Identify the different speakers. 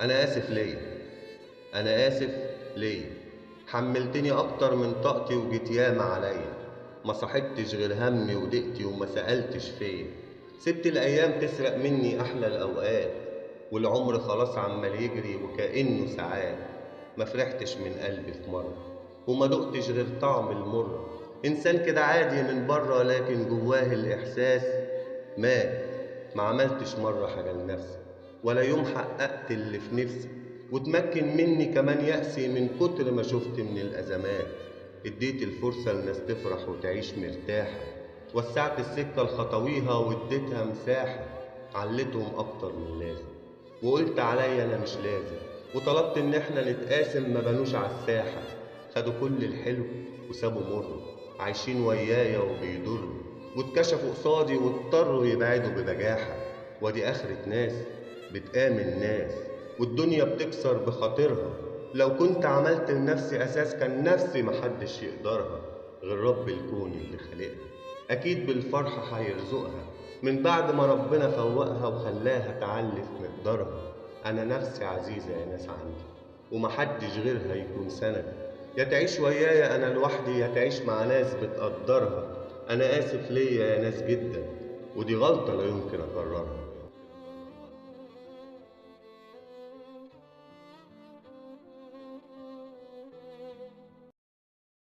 Speaker 1: أنا آسف ليا. أنا آسف ليا. حملتني أكتر من طاقتي وجيت ياما عليا. ما صاحبتش غير همي وضيقتي وما سألتش فيا. سبت الأيام تسرق مني أحلى الأوقات، والعمر خلاص عمال يجري وكأنه ساعات. ما فرحتش من قلبي في مرة، وما دقتش غير طعم المر. إنسان كده عادي من بره، لكن جواه الإحساس مات. ما عملتش مرة حاجة لنفسي، ولا يوم حققت اللي في نفسي. وتمكن مني كمان يأسي من كتر ما شفت من الأزمات. اديت الفرصة لناس تفرح وتعيش مرتاحة، وسعت السكة لخطويها واديتها مساحة. علتهم أكتر من لازم، وقلت عليا أنا مش لازم. وطلبت إن احنا نتقاسم، ما بنوش عالساحة. خدوا كل الحلو وسابوا مر، عايشين ويايا وبيضروا. واتكشفوا قصادي واضطروا يبعدوا ببجاحة. ودي آخرة ناس بتآمن ناس، والدنيا بتكسر بخاطرها. لو كنت عملت لنفسي أساس، كان نفسي محدش يقدرها غير رب الكون اللي خلقها. أكيد بالفرحة هيرزقها من بعد ما ربنا فوقها وخلاها تعلي في مقدارها. أنا نفسي عزيزة يا ناس عندي، ومحدش غيرها يكون سند. يا تعيش ويايا أنا لوحدي، يا تعيش مع ناس بتقدرها. أنا آسف ليا يا ناس جدا، ودي غلطة لا يمكن أكررها.